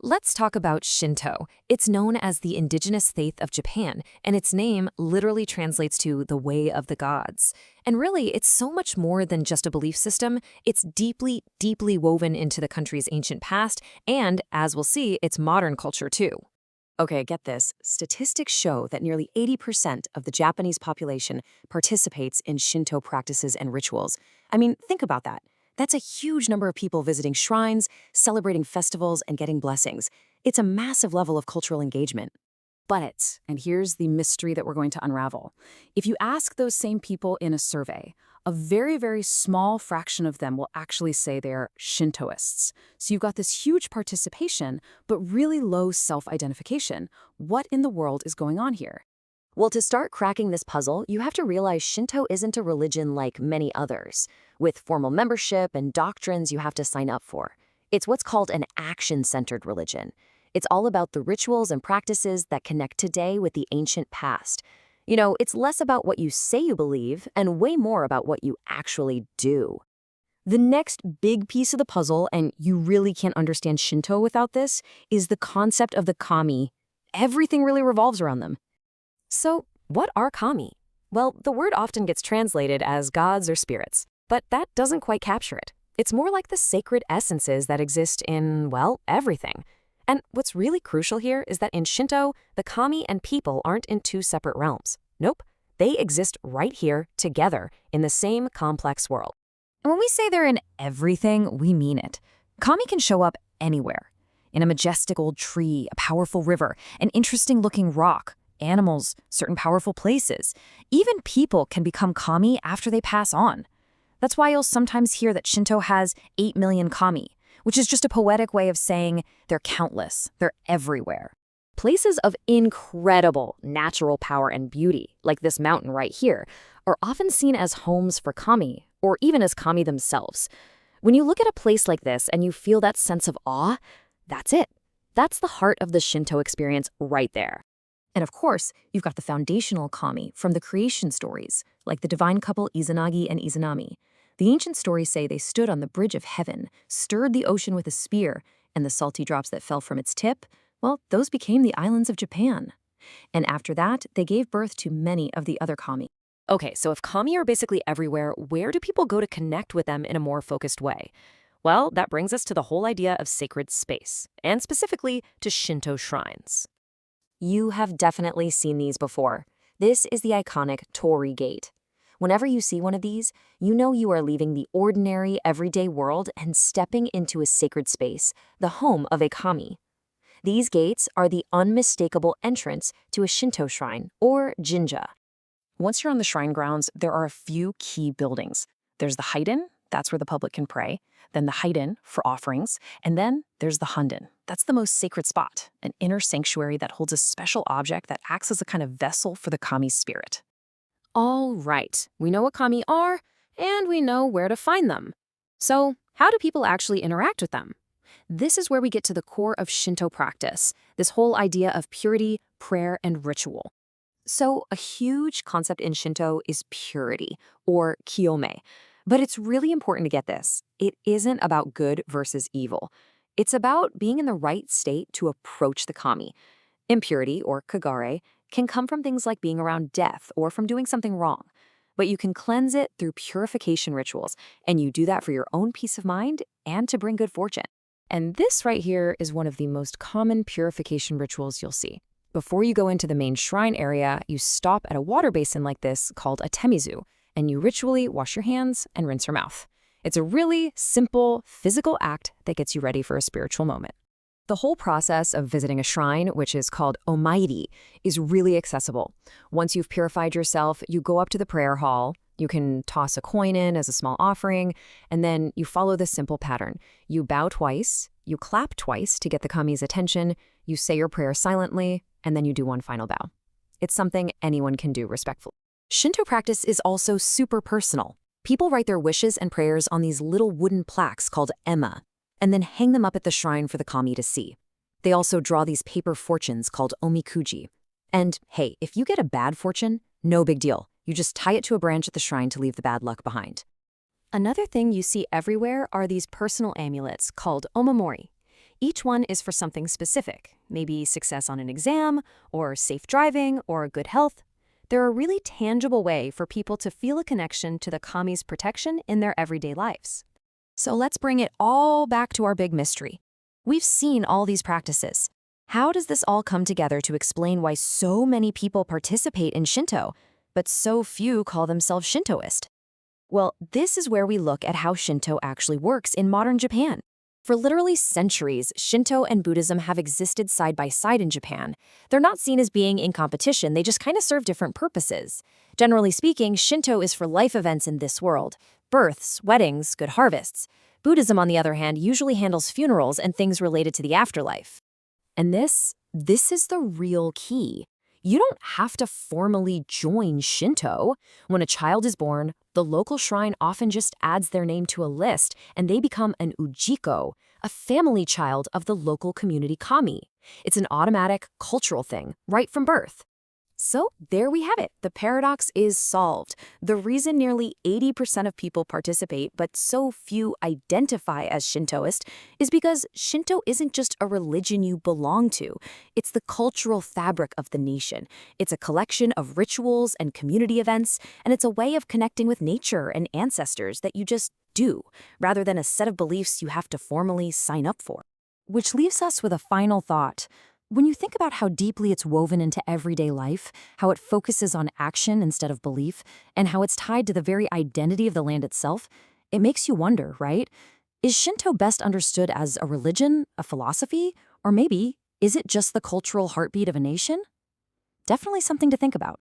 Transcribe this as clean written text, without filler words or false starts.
Let's talk about Shinto. It's known as the indigenous faith of Japan, and its name literally translates to the way of the gods. And really, it's so much more than just a belief system. It's deeply, deeply woven into the country's ancient past, and, as we'll see, its modern culture too. Okay, get this. Statistics show that nearly 80% of the Japanese population participates in Shinto practices and rituals. I mean, think about that. That's a huge number of people visiting shrines, celebrating festivals, and getting blessings. It's a massive level of cultural engagement. But, and here's the mystery that we're going to unravel. If you ask those same people in a survey, a very, very small fraction of them will actually say they're Shintoists. So you've got this huge participation, but really low self-identification. What in the world is going on here? Well, to start cracking this puzzle, you have to realize Shinto isn't a religion like many others, with formal membership and doctrines you have to sign up for. It's what's called an action-centered religion. It's all about the rituals and practices that connect today with the ancient past. You know, it's less about what you say you believe and way more about what you actually do. The next big piece of the puzzle, and you really can't understand Shinto without this, is the concept of the kami. Everything really revolves around them. So, what are kami? Well, the word often gets translated as gods or spirits, but that doesn't quite capture it. It's more like the sacred essences that exist in, well, everything. And what's really crucial here is that in Shinto, the kami and people aren't in two separate realms. Nope, they exist right here, together, in the same complex world. And when we say they're in everything, we mean it. Kami can show up anywhere. In a majestic old tree, a powerful river, an interesting-looking rock, animals, certain powerful places. Even people can become kami after they pass on. That's why you'll sometimes hear that Shinto has 8 million kami, which is just a poetic way of saying they're countless, they're everywhere. Places of incredible natural power and beauty, like this mountain right here, are often seen as homes for kami, or even as kami themselves. When you look at a place like this and you feel that sense of awe, that's it. That's the heart of the Shinto experience right there. And of course, you've got the foundational kami from the creation stories, like the divine couple Izanagi and Izanami. The ancient stories say they stood on the bridge of heaven, stirred the ocean with a spear, and the salty drops that fell from its tip, well, those became the islands of Japan. And after that, they gave birth to many of the other kami. Okay, so if kami are basically everywhere, where do people go to connect with them in a more focused way? Well, that brings us to the whole idea of sacred space, and specifically to Shinto shrines. You have definitely seen these before. This is the iconic Torii Gate. Whenever you see one of these, you know you are leaving the ordinary, everyday world and stepping into a sacred space, the home of a kami. These gates are the unmistakable entrance to a Shinto shrine, or jinja. Once you're on the shrine grounds, there are a few key buildings. There's the haiden, that's where the public can pray, then the haiden for offerings, and then there's the handen. That's the most sacred spot, an inner sanctuary that holds a special object that acts as a kind of vessel for the kami's spirit. All right, we know what kami are, and we know where to find them. So, how do people actually interact with them? This is where we get to the core of Shinto practice, this whole idea of purity, prayer, and ritual. So, a huge concept in Shinto is purity, or kiyome. But it's really important to get this. It isn't about good versus evil. It's about being in the right state to approach the kami. Impurity, or kegare, can come from things like being around death or from doing something wrong. But you can cleanse it through purification rituals, and you do that for your own peace of mind and to bring good fortune. And this right here is one of the most common purification rituals you'll see. Before you go into the main shrine area, you stop at a water basin like this called a temizu, and you ritually wash your hands and rinse your mouth. It's a really simple, physical act that gets you ready for a spiritual moment. The whole process of visiting a shrine, which is called omairi, is really accessible. Once you've purified yourself, you go up to the prayer hall, you can toss a coin in as a small offering, and then you follow this simple pattern. You bow twice, you clap twice to get the kami's attention, you say your prayer silently, and then you do one final bow. It's something anyone can do respectfully. Shinto practice is also super personal. People write their wishes and prayers on these little wooden plaques called ema, and then hang them up at the shrine for the kami to see. They also draw these paper fortunes called omikuji. And hey, if you get a bad fortune, no big deal. You just tie it to a branch at the shrine to leave the bad luck behind. Another thing you see everywhere are these personal amulets called omamori. Each one is for something specific, maybe success on an exam, or safe driving, or good health. They're a really tangible way for people to feel a connection to the kami's protection in their everyday lives. So let's bring it all back to our big mystery. We've seen all these practices. How does this all come together to explain why so many people participate in Shinto, but so few call themselves Shintoist? Well, this is where we look at how Shinto actually works in modern Japan. For literally centuries, Shinto and Buddhism have existed side by side in Japan. They're not seen as being in competition, they just kind of serve different purposes. Generally speaking, Shinto is for life events in this world, births, weddings, good harvests. Buddhism, on the other hand, usually handles funerals and things related to the afterlife. And this is the real key. You don't have to formally join Shinto. When a child is born, the local shrine often just adds their name to a list and they become an ujiko, a family child of the local community kami. It's an automatic cultural thing, right from birth. So there we have it. The paradox is solved. The reason nearly 80% of people participate but so few identify as Shintoist is because Shinto isn't just a religion you belong to. It's the cultural fabric of the nation. It's a collection of rituals and community events, and it's a way of connecting with nature and ancestors that you just do, rather than a set of beliefs you have to formally sign up for. Which leaves us with a final thought. When you think about how deeply it's woven into everyday life, how it focuses on action instead of belief, and how it's tied to the very identity of the land itself, it makes you wonder, right? Is Shinto best understood as a religion, a philosophy, or maybe is it just the cultural heartbeat of a nation? Definitely something to think about.